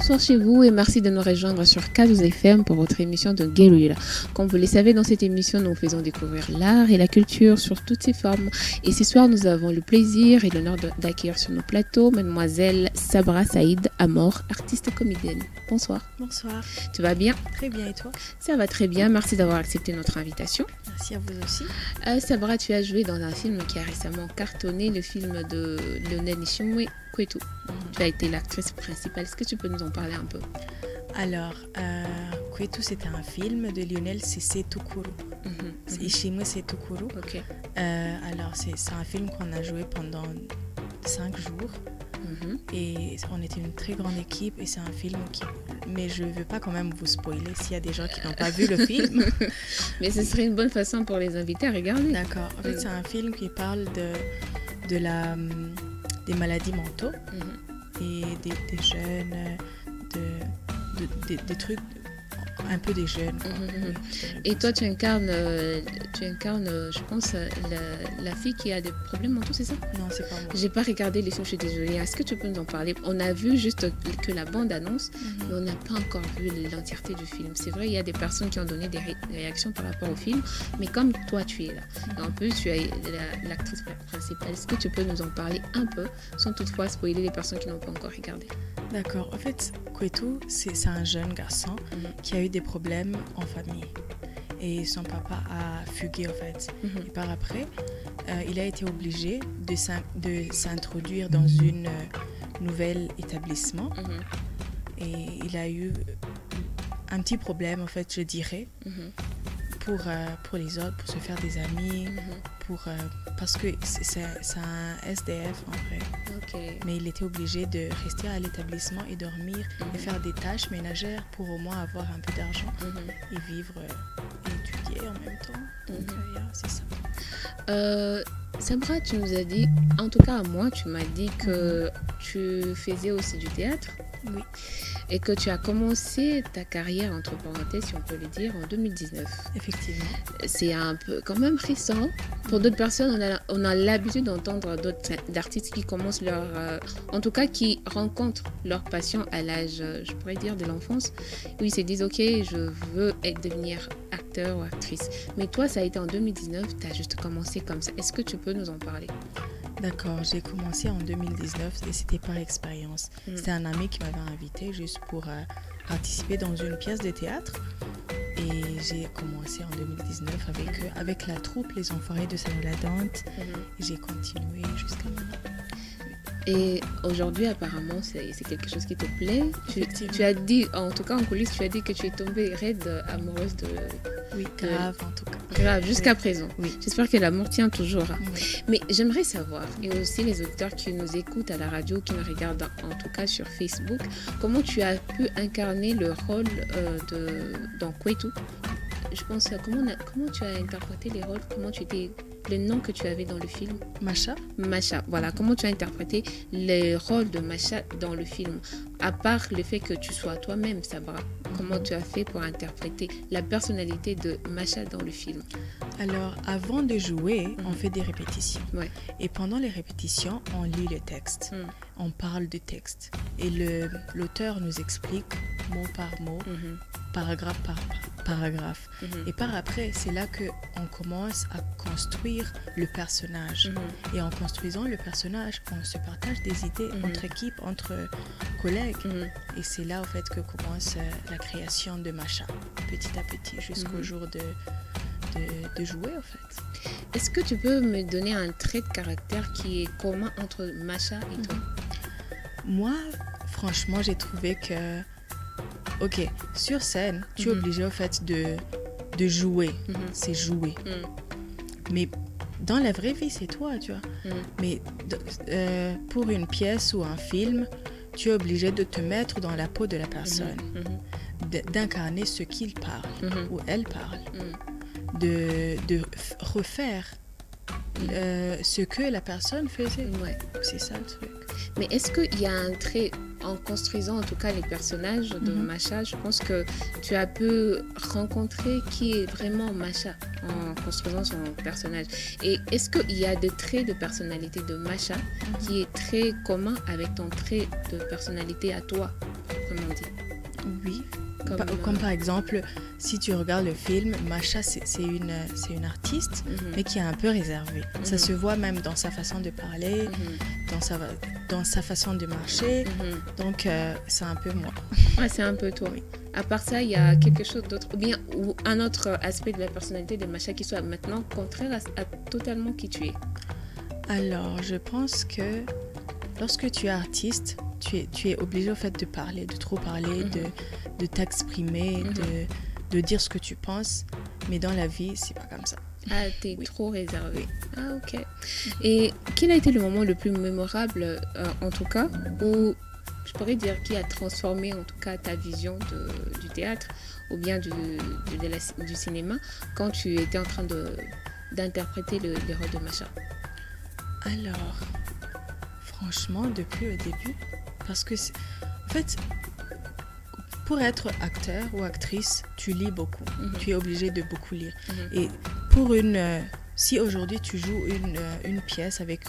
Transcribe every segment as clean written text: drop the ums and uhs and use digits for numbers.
bonsoir chez vous et merci de nous rejoindre sur K12 FM pour votre émission de Guerrilla. Comme vous le savez, dans cette émission, nous faisons découvrir l'art et la culture sur toutes ses formes. Et ce soir, nous avons le plaisir et l'honneur d'accueillir sur nos plateaux Mademoiselle Sabra Saïd Amor, artiste comédienne. Bonsoir. Bonsoir. Tu vas bien? Très bien, et toi? Ça va très bien, merci d'avoir accepté notre invitation. Merci à vous aussi. Sabra, tu as joué dans un film qui a récemment cartonné, le film de Lionel Nishimwe, Kwetu. Tu as été l'actrice principale. Est-ce que tu peux nous en parler un peu? Alors, Kwetu, c'était un film de Lionel Sese Tukuru. Ishimwe Sese Tukuru. Ok. Alors, c'est un film qu'on a joué pendant 5 jours. Et on était une très grande équipe et c'est un film qui... Mais je ne veux pas quand même vous spoiler s'il y a des gens qui n'ont pas vu le film. Mais ce serait une bonne façon pour les invités à regarder. D'accord. En fait, c'est un film qui parle des maladies mentaux et des jeunes, des trucs, un peu des jeunes. Et toi, tu incarnes, je pense, la fille qui a des problèmes mentaux, c'est ça? Non, c'est pas moi. J'ai pas regardé les films, je suis désolée. Est-ce que tu peux nous en parler? On a vu juste que la bande-annonce, mais on n'a pas encore vu l'entièreté du film. C'est vrai, il y a des personnes qui ont donné des réactions par rapport au film, mais comme toi, tu es là, en plus, tu es l'actrice principale. Est-ce que tu peux nous en parler un peu, sans toutefois spoiler les personnes qui n'ont pas encore regardé? D'accord. En fait, Kwetu, c'est un jeune garçon qui a eu des problèmes en famille. Et son papa a fugué, en fait. Et par après, il a été obligé de s'introduire dans un nouvel établissement. Et il a eu un petit problème, en fait, je dirais, pour les autres, pour se faire des amis, parce que c'est un SDF, en vrai. Okay. Mais il était obligé de rester à l'établissement et dormir et faire des tâches ménagères pour au moins avoir un peu d'argent et vivre et étudier en même temps. Donc, c'est ça. Sabra, tu nous as dit, en tout cas à moi, tu m'as dit que tu faisais aussi du théâtre. Oui. Et que tu as commencé ta carrière, entre parenthèses, si on peut le dire, en 2019. Effectivement. C'est un peu quand même récent. Pour d'autres personnes, on a l'habitude d'entendre d'autres artistes qui commencent en tout cas, qui rencontrent leur passion à l'âge, je pourrais dire, de l'enfance, où ils se disent, ok, je veux devenir acteur ou actrice. Mais toi, ça a été en 2019, tu as juste commencé comme ça. Est-ce que tu peux nous en parler? D'accord, j'ai commencé en 2019 et c'était par expérience. C'était un ami qui m'avait invité juste pour participer dans une pièce de théâtre. Et j'ai commencé en 2019 avec la troupe Les Enfoirés de Saint-Ladante. Et j'ai continué jusqu'à maintenant. Et aujourd'hui, apparemment, c'est quelque chose qui te plaît. Tu as dit, en tout cas en coulisses, tu as dit que tu es tombée raide amoureuse de... Oui, grave en tout cas. Grave, jusqu'à présent. Oui. J'espère que l'amour tient toujours. Oui. Mais j'aimerais savoir, et aussi les auditeurs qui nous écoutent à la radio, qui nous regardent en tout cas sur Facebook, comment tu as pu incarner le rôle dans Kwetu. Je pense, comment tu as interprété les rôles, le nom que tu avais dans le film? Macha, voilà. Comment tu as interprété le rôle de Macha dans le film? À part le fait que tu sois toi-même, Sabra, comment tu as fait pour interpréter la personnalité de Macha dans le film? Alors, avant de jouer, on fait des répétitions. Ouais. Et pendant les répétitions, on lit le texte. On parle du texte. Et l'auteur nous explique mot par mot, paragraphe par paragraphe. Et par après, c'est là qu'on commence à construire le personnage. Et en construisant le personnage, on se partage des idées entre équipes, entre collègues. Et c'est là, en fait, que commence la création de Macha, petit à petit, jusqu'au jour de jouer, en fait. Est-ce que tu peux me donner un trait de caractère qui est commun entre Macha et toi? Moi, franchement, j'ai trouvé que... Ok, sur scène, tu es obligé, en fait, de jouer. C'est jouer. Mais dans la vraie vie, c'est toi, tu vois. Mais pour une pièce ou un film, tu es obligé de te mettre dans la peau de la personne, d'incarner ce qu'il parle ou elle parle, de refaire ce que la personne faisait. Ouais. C'est ça le truc. Mais est-ce qu'il y a un trait, en construisant en tout cas les personnages de Macha, je pense que tu as pu rencontrer qui est vraiment Macha en construisant son personnage. Et est-ce qu'il y a des traits de personnalité de Macha qui est très commun avec ton trait de personnalité à toi proprement dit. Oui. Comme par exemple, si tu regardes le film, Masha, c'est une artiste, mais qui est un peu réservée. Ça se voit même dans sa façon de parler, dans sa façon de marcher. Donc, c'est un peu moi. Ouais, c'est un peu toi. Oui. À part ça, il y a quelque chose d'autre, ou un autre aspect de la personnalité de Masha qui soit maintenant contraire à totalement qui tu es. Alors, je pense que lorsque tu es artiste, tu es obligé au fait de parler, de trop parler, de t'exprimer, de dire ce que tu penses. Mais dans la vie, c'est pas comme ça. Ah, t'es trop réservée. Ah, ok. Et quel a été le moment le plus mémorable, en tout cas, où je pourrais dire qui a transformé en tout cas ta vision du théâtre ou bien du cinéma quand tu étais en train d'interpréter le rôle de Masha? Alors, franchement, depuis le début, parce que en fait, pour être acteur ou actrice, tu lis beaucoup. Tu es obligé de beaucoup lire. Et pour si aujourd'hui tu joues une pièce avec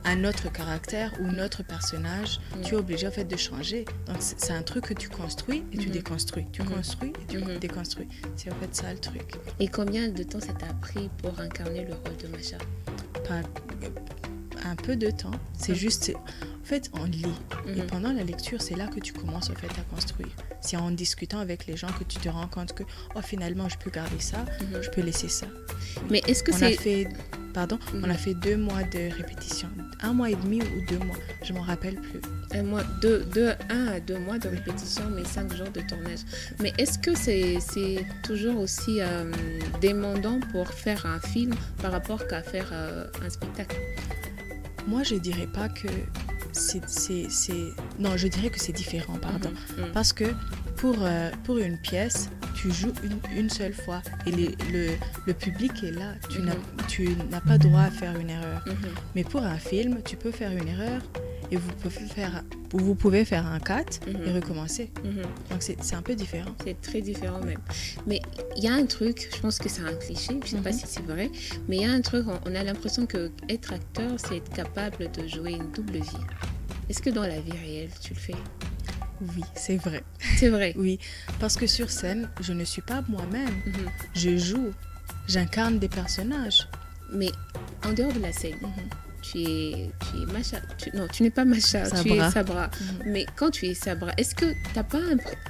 un autre caractère ou un autre personnage, tu es obligé en fait de changer. Donc c'est un truc que tu construis et tu déconstruis. Tu construis et tu déconstruis. C'est en fait ça le truc. Et combien de temps ça t'a pris pour incarner le rôle de Masha? Un peu de temps. C'est juste... En fait, on lit. Et pendant la lecture, c'est là que tu commences en fait à construire. C'est en discutant avec les gens que tu te rends compte que finalement, je peux garder ça, je peux laisser ça. Oui. Mais est-ce que on a fait 2 mois de répétition. 1 mois et demi ou 2 mois. Je m'en rappelle plus. 1 à 2 mois de répétition, mais 5 jours de tournage. Mais est-ce que c'est toujours aussi demandant pour faire un film par rapport qu'à faire un spectacle? Moi, je dirais pas que Non, je dirais que c'est différent, pardon. Parce que pour une pièce, tu joues une seule fois et le public est là. Tu n'as pas droit à faire une erreur. Mais pour un film, tu peux faire une erreur et vous pouvez faire un cut et recommencer. Donc c'est un peu différent. C'est très différent même. Mais il y a un truc, je pense que c'est un cliché, je ne sais pas si c'est vrai, mais il y a un truc, on a l'impression qu'être acteur, c'est être capable de jouer une double vie. Est-ce que dans la vie réelle, tu le fais? Oui, c'est vrai. C'est vrai? Oui, parce que sur scène, je ne suis pas moi-même. Je joue, j'incarne des personnages. Mais en dehors de la scène, tu es Masha. Non, tu n'es pas Masha, Sabra. Tu es Sabra. Mais quand tu es Sabra, est-ce que tu n'as pas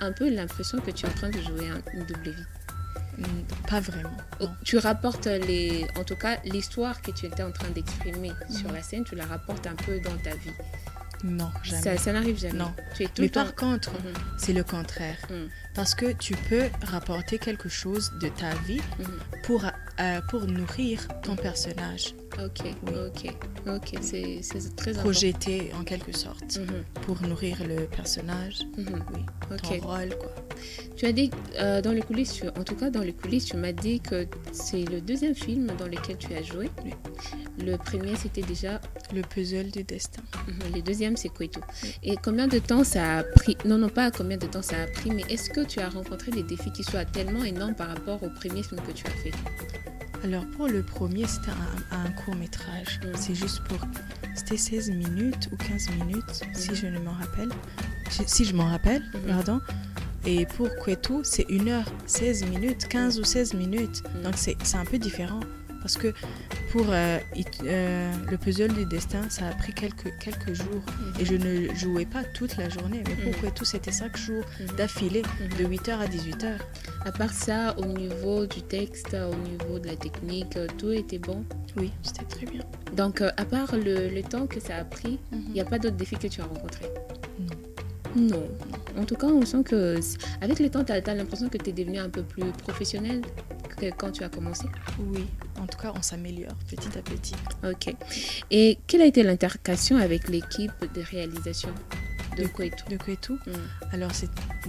un peu l'impression que tu es en train de jouer une double vie? Pas vraiment. Tu rapportes en tout cas l'histoire que tu étais en train d'exprimer sur la scène, tu la rapportes un peu dans ta vie. Non, jamais. Ça n'arrive jamais. Non. Tu es tout Mais par contre, c'est le contraire. Parce que tu peux rapporter quelque chose de ta vie pour nourrir ton personnage. Ok, oui. Ok, c'est très important. Projeter en quelque sorte pour nourrir le personnage. Oui, ton rôle, quoi. Tu as dit, dans les coulisses, en tout cas dans les coulisses, tu m'as dit que c'est le 2e film dans lequel tu as joué. Oui. Le premier, c'était déjà... Le puzzle du destin. Le 2e, c'est Kwetu. Et combien de temps ça a pris? Non, pas combien de temps ça a pris, mais est-ce que tu as rencontré des défis qui soient tellement énormes par rapport au premier film que tu as fait? Alors, pour le premier, c'était un court-métrage. C'est juste C'était 16 minutes ou 15 minutes, si je m'en rappelle. Pardon. Et pour Kwetu, c'est 1 heure, 16 minutes, 15 ou 16 minutes. Donc, c'est un peu différent. Parce que pour le puzzle du destin, ça a pris quelques jours. Et je ne jouais pas toute la journée. Mais pour Kwetu, c'était 5 jours d'affilée, de 8h à 18h. À part ça, au niveau du texte, au niveau de la technique, tout était bon? Oui, c'était très bien. Donc, à part le temps que ça a pris, il n'y a pas d'autres défis que tu as rencontrés? Non. En tout cas, on sent que avec le temps, tu as l'impression que tu es devenu un peu plus professionnel que quand tu as commencé? Oui, en tout cas, on s'améliore petit à petit. Ok. Et quelle a été l'intercation avec l'équipe de réalisation de Kwetu? De Kwetu Alors,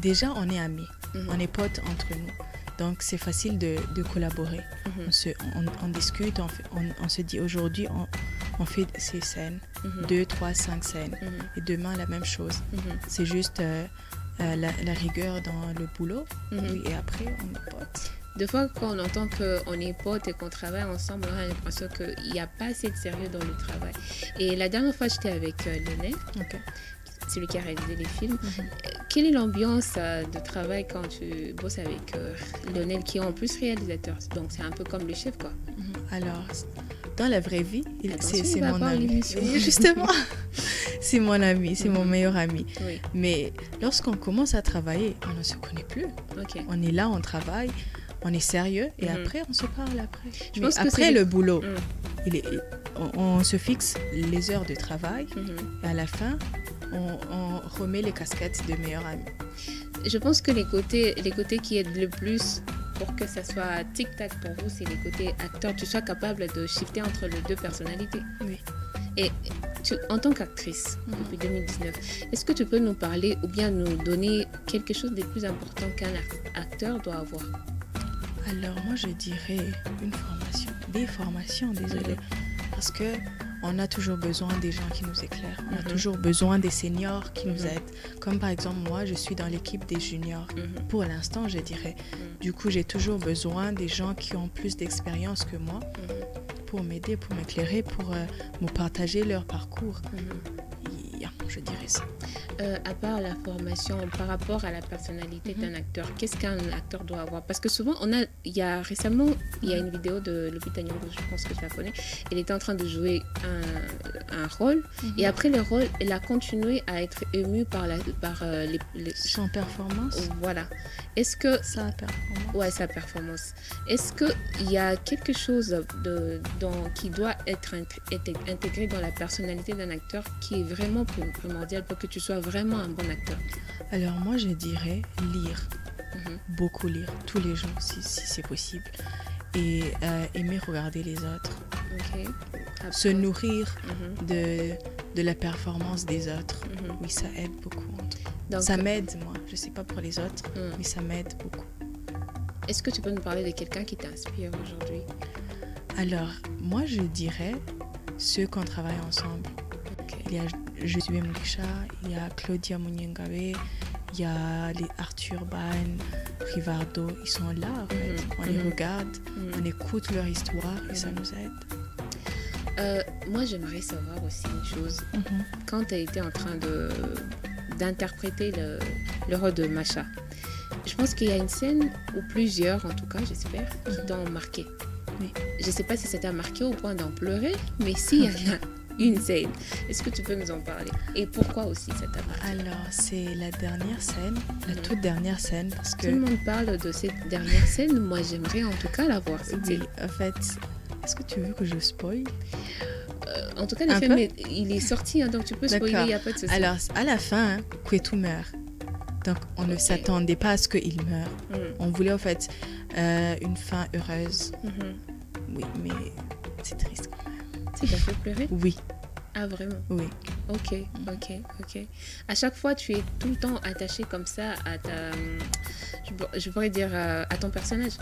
déjà, on est amis. On est potes entre nous. Donc, c'est facile de collaborer. On discute, on se dit aujourd'hui, on fait ces scènes, 2, 3, 5 scènes. Et demain, la même chose. C'est juste la rigueur dans le boulot. Et après, on est potes. Des fois, quand on entend qu'on est potes et qu'on travaille ensemble, on a l'impression qu'il n'y a pas assez de sérieux dans le travail. Et la dernière fois, j'étais avec Lionel. C'est lui qui a réalisé les films. quelle est l'ambiance de travail quand tu bosses avec Lionel, qui est en plus réalisateur? Donc, c'est un peu comme le chef, quoi. Alors, dans la vraie vie, c'est va mon voir ami. l'émission. Oui, justement, c'est mon ami, c'est mon meilleur ami. Oui, Mais lorsqu'on commence à travailler, on ne se connaît plus. ok. On est là, on travaille, on est sérieux et Mhm. après, on se parle après. Je Mais pense que après c'est le boulot, Mm. on se fixe les heures de travail Mhm. et à la fin, on remet les casquettes de meilleurs amis. Je pense que les côtés qui aident le plus pour que ça soit tic-tac pour vous, c'est les côtés acteurs. Tu sois capable de shifter entre les deux personnalités. Oui. Et en tant qu'actrice, depuis 2019, est-ce que tu peux nous parler ou bien nous donner quelque chose de plus important qu'un acteur doit avoir? Alors moi je dirais une formation, des formations, désolé, parce que on a toujours besoin des gens qui nous éclairent, on a toujours besoin des seniors qui nous aident. Comme par exemple moi je suis dans l'équipe des juniors, pour l'instant je dirais. Du coup j'ai toujours besoin des gens qui ont plus d'expérience que moi pour m'aider, pour m'éclairer, pour me partager leur parcours. Yeah, je dirais ça. À part la formation, par rapport à la personnalité d'un acteur, qu'est-ce qu'un acteur doit avoir? Parce que souvent, récemment, il y a une vidéo de Lupita Nyong'o, je pense que tu la connais. Elle était en train de jouer un rôle, et après le rôle, elle a continué à être émue par Sans performance, voilà. Est-ce que sa performance. ouais, sa performance. Est-ce qu'il y a quelque chose qui doit être intégré dans la personnalité d'un acteur qui est vraiment primordial pour que tu sois vraiment un bon acteur? Alors moi je dirais lire, beaucoup lire, tous les jours si c'est possible. Et aimer regarder les autres, Ok. se nourrir de la performance des autres. Oui, ça aide beaucoup. Donc, Ça m'aide, moi. Je sais pas pour les autres, mais ça m'aide beaucoup. est-ce que tu peux nous parler de quelqu'un qui t'inspire aujourd'hui? Alors, moi, je dirais ceux qu'on travaille ensemble. Ok. Il y a Josué Mugisha, il y a Claudia Munyengabe, il y a les Arthur Ban, Rivardo. Ils sont là, en fait. On les regarde, on écoute leur histoire et ça nous aide. Moi, j'aimerais savoir aussi une chose. Quand tu as été en train d'interpréter le rôle de Masha, je pense qu'il y a une scène, ou plusieurs en tout cas, j'espère, qui t'ont marqué. Oui. Je ne sais pas si ça t'a marqué au point d'en pleurer, mais s'il y en a une scène, est-ce que tu peux nous en parler? Et pourquoi aussi ça t'a marqué? Alors, c'est la dernière scène, la toute dernière scène, parce que... Tout le monde parle de cette dernière scène, moi j'aimerais en tout cas la voir. Oui, en fait, est-ce que tu veux que je spoil? En tout cas, le film, il est sorti, hein, donc tu peux spoiler, il n'y a pas de souci. Alors, à la fin, Kwetu meurt. Donc, on ne s'attendait pas à ce qu'il meure. On voulait, en fait, une fin heureuse. Oui, mais c'est triste quand même. Ça t'a fait pleurer? Oui. Ah, vraiment? Oui. Ok. À chaque fois, tu es tout le temps attaché comme ça à je pourrais dire à ton personnage.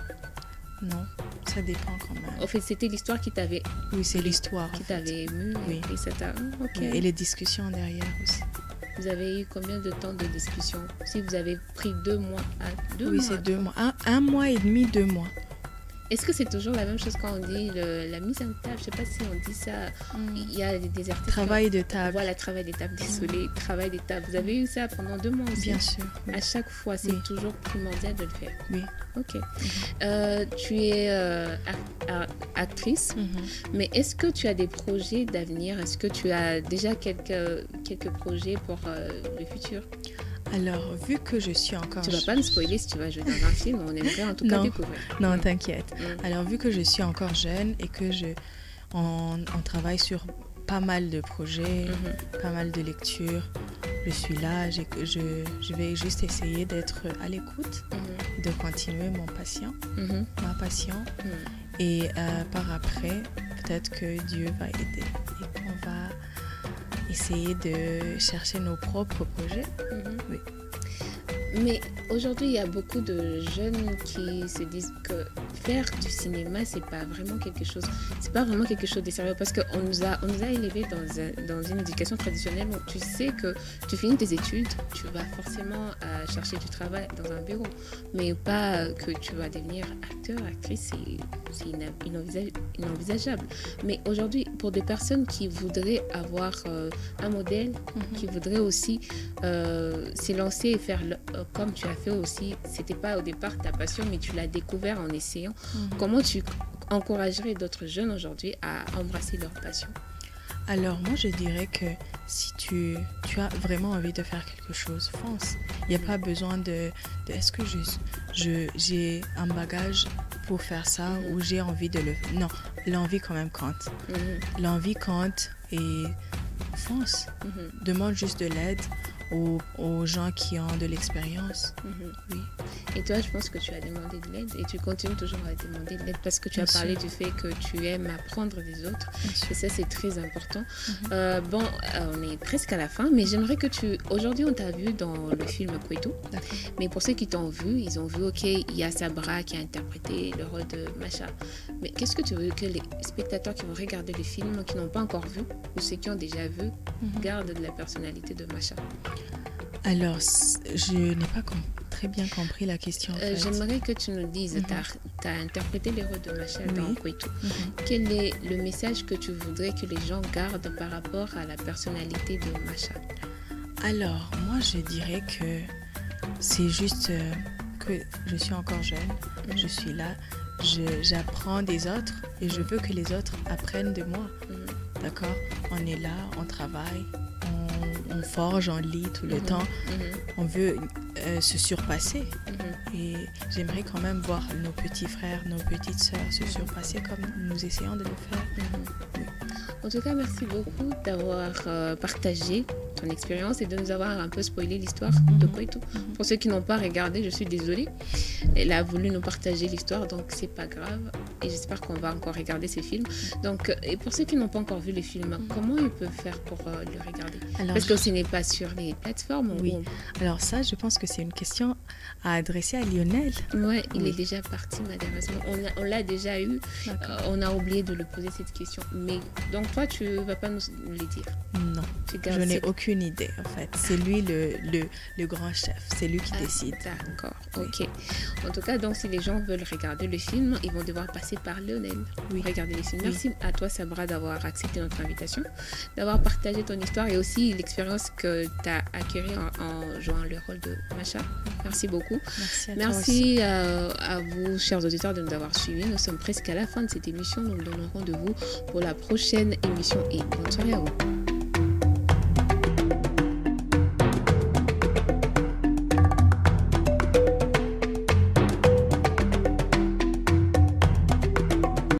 Non, ça dépend quand même. En fait, c'était l'histoire qui t'avait... Oui, c'est l'histoire. Qui t'avait ému. Oui. Et ça t'a... Ok. Oui, et les discussions derrière aussi. Vous avez eu combien de temps de discussion? Si vous avez pris 2 mois à 2 mois. Oui, c'est 2 mois. Un mois et demi, 2 mois. Est-ce que c'est toujours la même chose quand on dit la mise en table? Je ne sais pas si on dit ça. Il y a des artistes... Travail de table. Voilà, travail des tables. Désolée, travail des tables. Vous avez eu ça pendant 2 mois aussi? Bien sûr. Oui. À chaque fois, c'est toujours primordial de le faire. Oui. Ok. Tu es actrice, mais est-ce que tu as des projets d'avenir? Est-ce que tu as déjà quelques projets pour le futur? Alors, vu que je suis encore... Tu ne vas pas nous spoiler si tu vas jouer dans un film, on aimerait en tout cas découvrir. Non, t'inquiète. Alors, vu que je suis encore jeune et que on travaille sur pas mal de projets, pas mal de lectures, je suis là, je vais juste essayer d'être à l'écoute, de continuer ma passion. Et par après, peut-être que Dieu va aider et qu'on va essayer de chercher nos propres projets. Oui. Mais aujourd'hui, il y a beaucoup de jeunes qui se disent que faire du cinéma, c'est pas vraiment quelque chose de sérieux parce qu'on nous a élevés dans une éducation traditionnelle où tu sais que tu finis tes études, tu vas forcément chercher du travail dans un bureau, mais pas que tu vas devenir acteur, actrice, c'est inenvisageable. Mais aujourd'hui, pour des personnes qui voudraient avoir un modèle, qui voudraient aussi s'élancer et faire comme tu as fait aussi, c'était pas au départ ta passion, mais tu l'as découvert en essayant. Comment tu encouragerais d'autres jeunes aujourd'hui à embrasser leur passion? Alors moi je dirais que si tu as vraiment envie de faire quelque chose, fonce. Il n'y a pas besoin de est-ce que j'ai un bagage pour faire ça ou j'ai envie de le... Non, l'envie quand même compte. L'envie compte et fonce. Demande juste de l'aide aux gens qui ont de l'expérience. Oui. Et toi, je pense que tu as demandé de l'aide et tu continues toujours à demander de l'aide parce que tu as parlé du fait que tu aimes apprendre des autres. Et ça, c'est très important. On est presque à la fin, mais j'aimerais que aujourd'hui, on t'a vu dans le film Kouetou. Mais pour ceux qui t'ont vu, ils ont vu, ok, il y a Sabra qui a interprété le rôle de Macha. Mais qu'est-ce que tu veux que les spectateurs qui vont regarder le film, qui n'ont pas encore vu, ou ceux qui ont déjà vu, gardent de la personnalité de Macha? Alors, je n'ai pas très bien compris la question. En fait. J'aimerais que tu nous dises, tu as interprété les rôles de Macha dans Kouetou. Quel est le message que tu voudrais que les gens gardent par rapport à la personnalité de Macha? Alors, moi, je dirais que c'est juste que je suis encore jeune, je suis là, j'apprends des autres et je veux que les autres apprennent de moi. D'accord? On est là, on travaille. On forge, on lit tout le temps. On veut se surpasser. Et j'aimerais quand même voir nos petits frères, nos petites sœurs se surpasser comme nous essayons de le faire. En tout cas, merci beaucoup d'avoir partagé ton expérience et de nous avoir un peu spoilé l'histoire de Kouetou. Pour ceux qui n'ont pas regardé, je suis désolée. Elle a voulu nous partager l'histoire, donc c'est pas grave. Et j'espère qu'on va encore regarder ces films. Donc, et pour ceux qui n'ont pas encore vu les films, comment ils peuvent faire pour le regarder? Parce que ce n'est pas sur les plateformes. Oui. Alors ça, je pense que c'est une question à adresser à Lionel. Ouais, il est déjà parti malheureusement. On l'a déjà eu. On a oublié de lui poser cette question. Mais donc toi, tu vas pas nous le dire? Non. Je n'ai aucune idée en fait. C'est lui le grand chef. C'est lui qui décide. D'accord. Ok. En tout cas, donc si les gens veulent regarder le film, ils vont devoir passer par Lionel pour regarder les films. Merci à toi, Sabra, d'avoir accepté notre invitation, d'avoir partagé ton histoire et aussi l'expérience que tu as acquérie en jouant le rôle de Macha. Merci beaucoup. Merci à vous, chers auditeurs, de nous avoir suivis. Nous sommes presque à la fin de cette émission. Nous nous donnons rendez-vous pour la prochaine émission et bonne soirée à vous.